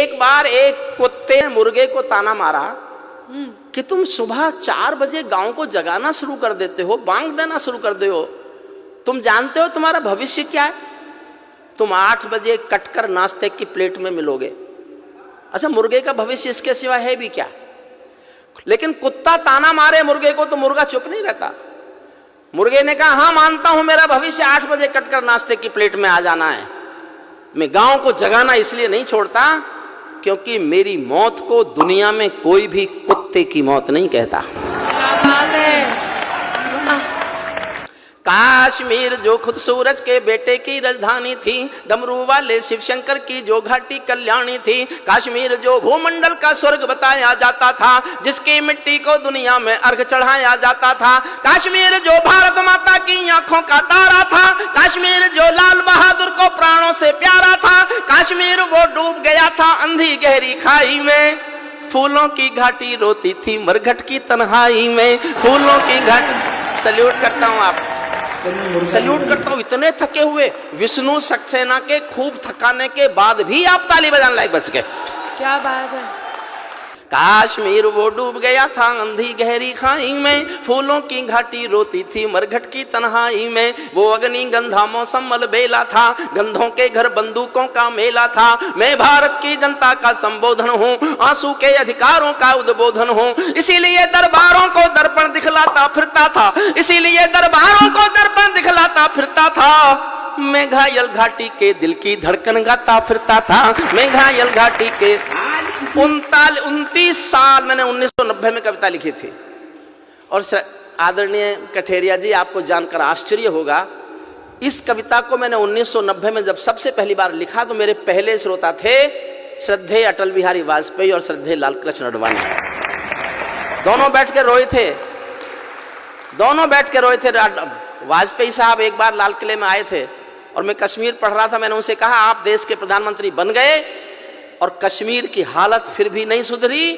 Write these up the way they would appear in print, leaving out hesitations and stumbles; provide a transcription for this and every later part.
एक बार एक कुत्ते ने मुर्गे को ताना मारा कि तुम सुबह 4 बजे गांव को जगाना शुरू कर देते हो, बांग देना शुरू कर दे हो, तुम जानते हो तुम्हारा भविष्य क्या है? तुम 8 बजे कटकर नाश्ते की प्लेट में मिलोगे। अच्छा, मुर्गे का भविष्य इसके सिवा है भी क्या? लेकिन कुत्ता ताना मारे मुर्गे को तो मुर्गा चुप नहीं रहता। मुर्गे ने कहा, हाँ मानता हूं मेरा भविष्य 8 बजे कटकर नाश्ते की प्लेट में आ जाना है। मैं गांव को जगाना इसलिए नहीं छोड़ता क्योंकि मेरी मौत को दुनिया में कोई भी कुत्ते की मौत नहीं कहता। क्या बात है। काश्मीर जो खुद सूरज के बेटे की राजधानी थी, डमरू वाले शिव शंकर की जो घाटी कल्याणी थी, काश्मीर जो भूमंडल का स्वर्ग बताया जाता था, जिसकी मिट्टी को दुनिया में अर्घ चढ़ाया जाता था, काश्मीर जो भारत माता की आंखों का तारा था, काश्मीर जो लाल बहादुर को प्राणों से प्यारा था, काश्मीर वो डूब गया था अंधी गहरी खाई में, फूलों की घाटी रोती थी मरघट की तन्हाई में, फूलों की घाटी। सल्यूट करता हूं आप, सल्यूट करता हूं। इतने थके हुए विष्णु सक्सेना के खूब थकाने के बाद भी आप ताली बजाने लायक बच गए। क्या बात है। काश्मीर वो डूब गया था अंधी गहरी खाई में, फूलों की घाटी रोती थी मरघट की तन्हाई में, वो अग्नि गंधा मौसम मलबेला था, गंधों के घर बंदूकों का मेला था, मैं भारत की जनता का संबोधन हूँ, आंसू के अधिकारों का उद्बोधन हूँ, इसीलिए दरबारों को दर्पण दिखलाता फिरता था, इसीलिए दरबारों को दर्पण दिखलाता फिरता था, मैं घायल घाटी के दिल की धड़कन गाता फिरता था, मैं घायल घाटी के 29 साल मैंने 1990 में कविता लिखी थी। और आदरणीय कठेरिया जी, आपको जानकर आश्चर्य होगा, इस कविता को मैंने 1990 में जब सबसे पहली बार लिखा तो मेरे पहले श्रोता थे श्रद्धेय अटल बिहारी वाजपेयी और श्रद्धेय लालकृष्ण अडवाणी। दोनों बैठ के रोए थे, दोनों बैठ के रोए थे। वाजपेयी साहब एक बार लाल किले में आए थे और मैं कश्मीर पढ़ रहा था। मैंने उनसे कहा, आप देश के प्रधानमंत्री बन गए और कश्मीर की हालत फिर भी नहीं सुधरी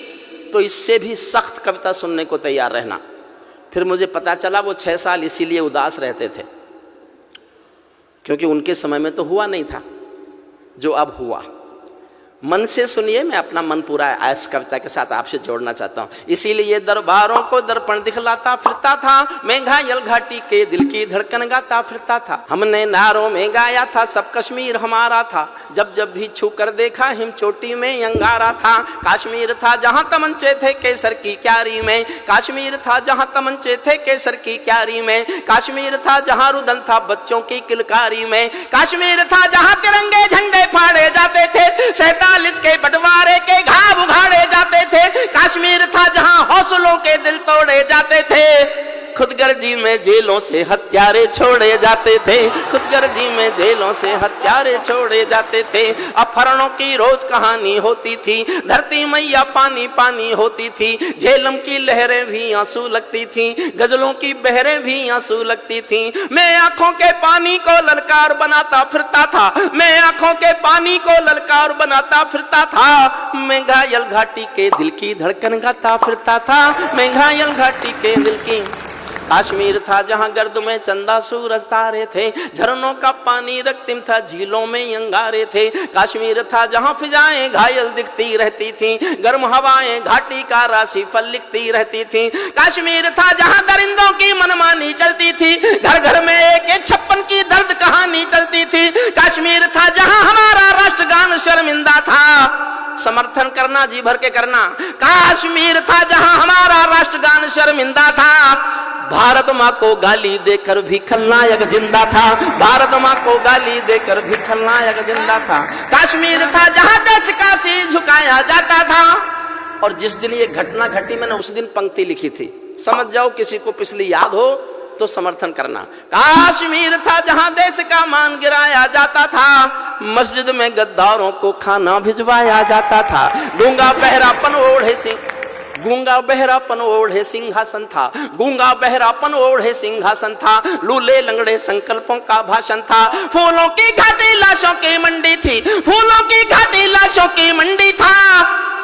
तो इससे भी सख्त कविता सुनने को तैयार रहना। फिर मुझे पता चला वो 6 साल इसीलिए उदास रहते थे क्योंकि उनके समय में तो हुआ नहीं था जो अब हुआ। मन से सुनिए, मैं अपना मन पूरा इस कविता के साथ आपसे जोड़ना चाहता हूँ। इसीलिए दरबारों को दर्पण दिखलाता फिरता था, मैं घायल घाटी के दिल की धड़कन गाता फिरता था, हमने नारों में गाया था सब कश्मीर हमारा था, जब जब भी छू कर देखा हिम चोटी में अंगारा था, काश्मीर था जहाँ तमंचे थे केसर की क्यारी में, काश्मीर था जहाँ तमंचे थे केसर की क्यारी में, काश्मीर था जहाँ रुदन था बच्चों की किलकारी में, काश्मीर था जहाँ तिरंगे झंडे फाड़े जाते थे, 47 के बंटवारे के घाव उघाड़े जाते थे, काश्मीर था जहां हौसलों के दिल तोड़े जाते थे, खुदगर्जी में जेलों से हत्यारे छोड़े जाते थे, खुदगर्जी में जेलों से हत्यारे छोड़े जाते थे, अपहरणों की रोज कहानी होती थी, धरती मैया पानी पानी होती थी, झेलम की लहरें भी आंसू लगती थी, गजलों की बहरें भी आंसू लगती थी, मैं आंखों के पानी को ललकार बनाता फिरता था, मैं आंखों के पानी को ललकार बनाता फिरता था, मैं घायल घाटी के दिल की धड़कन गाता फिरता था, मैं घायल घाटी के दिल की। काश्मीर था जहां गर्द में चंदा सूरज तारे थे, झरनों का पानी रक्तिम था झीलों में अंगारे थे, काश्मीर था जहां फिजाएं घायल दिखती रहती थी, गर्म हवाएं घाटी का राशि फल लिखती रहती थी, काश्मीर था जहां दरिंदों की मनमानी चलती थी, घर घर में एक 56 की दर्द कहानी चलती थी, काश्मीर था जहां हमारा राष्ट्रगान शर्मिंदा था, समर्थन करना जी भर के करना, काश्मीर था जहां हमारा राष्ट्रगान शर्मिंदा था, भारत माँ को गाली देकर भी खलनायक जिंदा था, भारत माँ को गाली देकर भी खलनायक जिंदा था, काश्मीर था जहां देश का सिर झुकाया जाता था। और जिस दिन ये घटना घटी मैंने उस दिन पंक्ति लिखी थी, समझ जाओ किसी को पिछली याद हो तो समर्थन करना। काश्मीर था जहां देश का मान गिराया जाता था, मस्जिद में गद्दारों को खाना भिजवाया जाता था, गूंगा बहरापन ओढ़े सिंह, गूंगा बहरापन ओढ़े सिंहासन था, गूंगा बहरापन ओढ़े सिंहासन था, लूले लंगड़े संकल्पों का भाषण था, फूलों की घाटी लाशों की मंडी थी, फूलों की घाटी लाशों की मंडी था,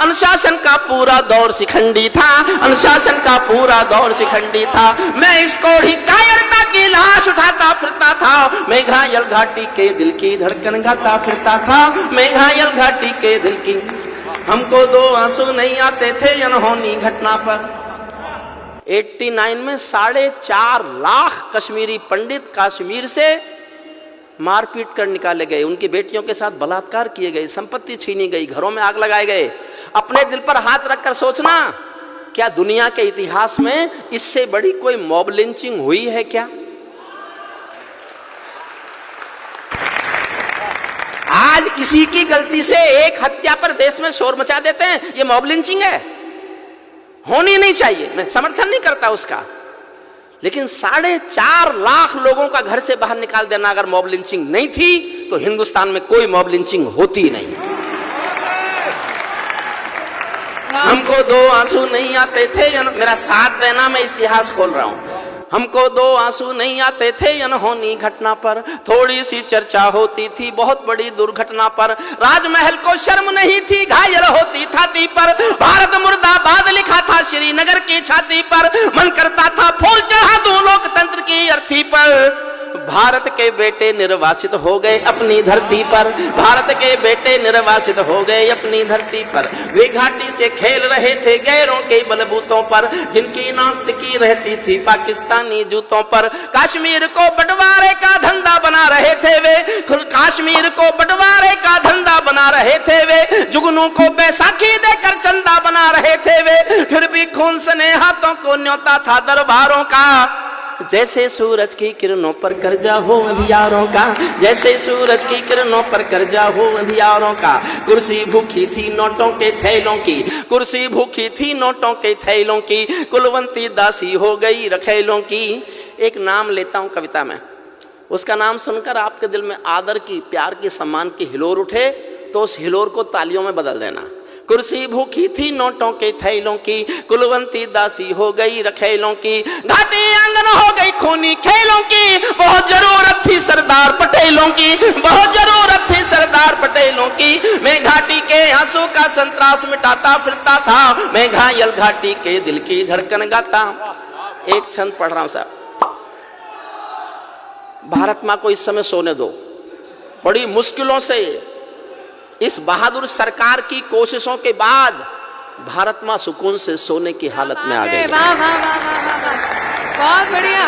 अनुशासन का पूरा दौर शिखंडी था, अनुशासन का पूरा दौर शिखंडी था, मैं इसको ही कायरता की लाश उठाता फिरता था, मैं घायल घाटी के दिल की धड़कन गाता फिरता था, मैं घायल घाटी के दिल की। हमको दो आंसू नहीं आते थे अनहोनी घटना पर। 89 में 4.5 लाख कश्मीरी पंडित कश्मीर से मारपीट कर निकाले गए, उनकी बेटियों के साथ बलात्कार किए गए, संपत्ति छीनी गई, घरों में आग लगाए गए। अपने दिल पर हाथ रखकर सोचना, क्या दुनिया के इतिहास में इससे बड़ी कोई मॉब लिंचिंग हुई है क्या? आज किसी की गलती से एक हत्या पर देश में शोर मचा देते हैं, ये मॉब लिंचिंग है, होनी नहीं चाहिए। मैं समर्थन नहीं करता उसका, लेकिन 4.5 लाख लोगों का घर से बाहर निकाल देना अगर मॉब लिंचिंग नहीं थी तो हिंदुस्तान में कोई मॉब लिंचिंग होती नहीं। हमको दो आंसू नहीं आते थे, मेरा साथ देना, मैं इतिहास खोल रहा हूं। हमको दो आंसू नहीं आते थे अनहोनी घटना पर, थोड़ी सी चर्चा होती थी बहुत बड़ी दुर्घटना पर। राजमहल को शर्म नहीं थी, घायल होती छाती पर, भारत मुर्दाबाद लिखा था श्रीनगर की छाती पर। मन करता था फूल चढ़ा दूं लोकतंत्र की अर्थी पर। भारत के बेटे निर्वासित हो गए अपनी धरती पर, भारत के बेटे निर्वासित हो गए अपनी धरती पर। वे घाटी से खेल रहे थे गैरों के बलबूतों पर, जिनकी नाक टिकी रहती थी पाकिस्तानी जूतों पर। कश्मीर को बंटवारे का धंधा बना रहे थे वे, कश्मीर को बंटवारे का धंधा बना रहे थे वे। जुगनू को बैसाखी देकर चंदा बना रहे थे वे, फिर भी खून सने हाथों को न्योता था दरबारों का। जैसे सूरज की किरणों पर कर्जा हो अंधियारों का, जैसे सूरज की किरणों पर कर्जा हो अंधियारों का। कुर्सी भूखी थी नोटों के थैलों की, कुर्सी भूखी थी नोटों के थैलों की, कुलवंती दासी हो गई रखेलों की। एक नाम लेता हूं कविता में, उसका नाम सुनकर आपके दिल में आदर की, प्यार की, सम्मान की हिलोर उठे तो उस हिलोर को तालियों में बदल देना। कुर्सी भूखी थी नोटों के थैलों की, कुलवंती दासी हो गई रखेलों की। घाटी आंगन हो गई खूनी खेलों की, बहुत जरूरत थी सरदार पटेलों की, बहुत जरूरत थी सरदार पटेलों की। मैं घाटी के आंसू का संतरास मिटाता फिरता था, मैं घायल घाटी के दिल की धड़कन गाता। एक छंद पढ़ रहा हूं साहब। भारत मां को इस समय सोने दो, बड़ी मुश्किलों से इस बहादुर सरकार की कोशिशों के बाद भारत मां सुकून से सोने की हालत में आ गई। वाह वाह वाह वाह वाह, बहुत बढ़िया।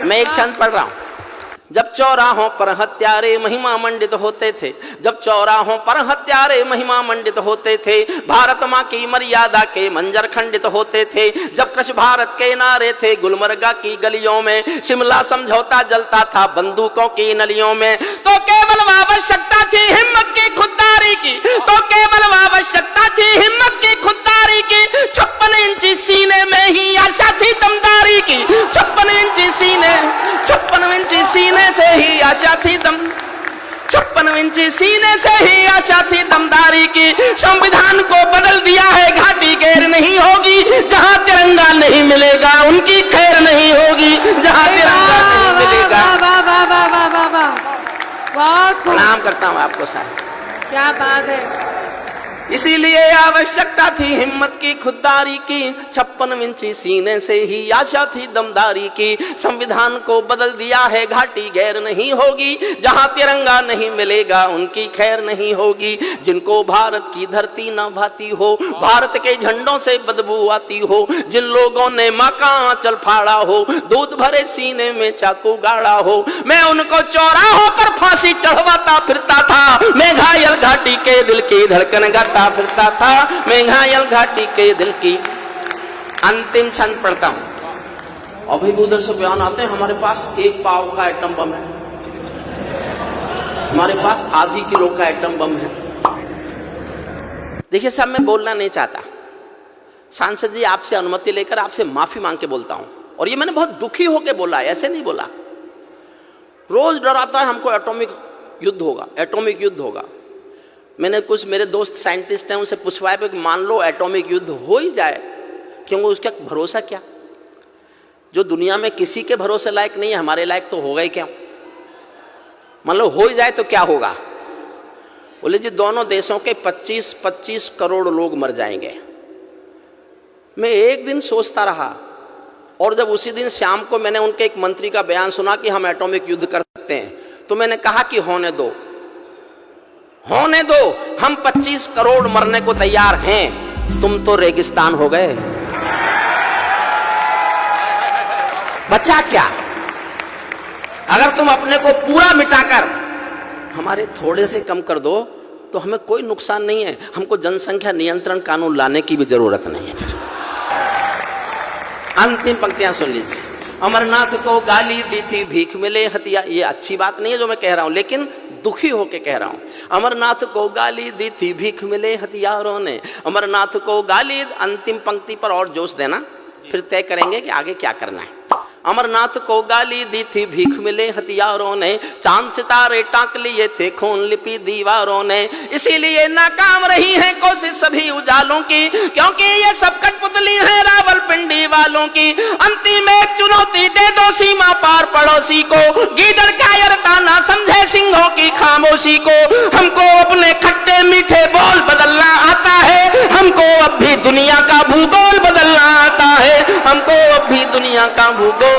मैं एक छंद पढ़ रहा हूं। जब चौराहों पर हत्यारे महिमा मंडित होते थे, जब चौराहों पर हत्यारे महिमा मंडित होते थे, भारत मां की मर्यादा के मंजर खंडित होते थे। जब कृष भारत के नारे थे गुलमर्गा की गलियों में, शिमला समझौता जलता था बंदूकों की नलियों में। तो केवल आवश्यकता थी हिम्मत की खुददारी की, तो केवल आवश्यकता थी हिम्मत की खुददारी की। 56 इंची सीने में ही आशा थी दमदारी की, 56 इंची सीने, 56 इंची सीने से ही आशा थी 56 इंची सीने से ही आशा थी दमदारी की। संविधान को बदल दिया है घाटी गैर नहीं होगी, जहां तिरंगा नहीं मिलेगा उनकी खैर नहीं होगी, जहां तिरंगा नहीं मिलेगा। प्रणाम करता हूं आपको साहब, क्या बात है। इसीलिए आवश्यकता थी हिम्मत की खुददारी की, 56 इंची सीने से ही आशा थी दमदारी की। संविधान को बदल दिया है घाटी गैर नहीं होगी, जहां तिरंगा नहीं मिलेगा उनकी खैर नहीं होगी। जिनको भारत की धरती न भाती हो, भारत के झंडों से बदबू आती हो, जिन लोगों ने मां का आंचल फाड़ा हो, दूध भरे सीने में चाकू गाड़ा हो, मैं उनको चौराहों पर फांसी चढ़वाता फिरता था। मैं घायल घाटी के दिल की धड़कन गाता फिरता था, मैं घायल घाटी के दिल की। अंतिम छंद पढ़ता हूं। अभी उधर से बयान आते हैं हमारे पास 1 पाव का एटम बम है, हमारे पास आधी किलो का एटम बम है। देखिए साहब, मैं बोलना नहीं चाहता, सांसद जी आपसे अनुमति लेकर आपसे माफी मांग के बोलता हूं, और ये मैंने बहुत दुखी होकर बोला, ऐसे नहीं बोला। रोज डराता है हमको एटॉमिक युद्ध होगा, एटॉमिक युद्ध होगा। मैंने कुछ मेरे दोस्त साइंटिस्ट हैं उनसे पूछवाया कि मान लो एटॉमिक युद्ध हो ही जाए, क्योंकि उसका भरोसा क्या? जो दुनिया में किसी के भरोसे लायक नहीं है, हमारे लायक तो होगा ही क्या? मान लो हो ही जाए तो क्या होगा? बोले जी दोनों देशों के 25-25 करोड़ लोग मर जाएंगे। मैं एक दिन सोचता रहा, और जब उसी दिन शाम को मैंने उनके एक मंत्री का बयान सुना कि हम एटॉमिक युद्ध कर सकते हैं, तो मैंने कहा कि होने दो, होने दो, हम 25 करोड़ मरने को तैयार हैं, तुम तो रेगिस्तान हो गए। बचा क्या? अगर तुम अपने को पूरा मिटाकर हमारे थोड़े से कम कर दो तो हमें कोई नुकसान नहीं है। हमको जनसंख्या नियंत्रण कानून लाने की भी जरूरत नहीं है। फिर अंतिम पंक्तियां सुन लीजिए। अमरनाथ को गाली दी थी भीख मिले हथिया, ये अच्छी बात नहीं है जो मैं कह रहा हूं, लेकिन दुखी होके कह रहा हूं। अमरनाथ को गाली दी थी भीख मिले हथियारों ने, अमरनाथ को गाली। अंतिम पंक्ति पर और जोश देना, फिर तय करेंगे कि आगे क्या करना है। अमरनाथ को गाली दी थी भीख मिले हथियारों ने, चांद सितारे टांक लिए थे खून लिपि दीवारों ने, इसीलिए नाकाम रही है कोशिश सभी उजालों की, क्योंकि ये सब कठपुतली है रावलपिंडी वालों की। अंतिम एक चुनौती दे दो सीमा पार पड़ोसी को, गीदड़ कायरता ना समझे सिंहों की खामोशी को। हमको अपने खट्टे मीठे बोल बदलना आता है, हमको अब भी दुनिया का भूगोल बदलना आता है, हमको अब भी दुनिया का भूगोल।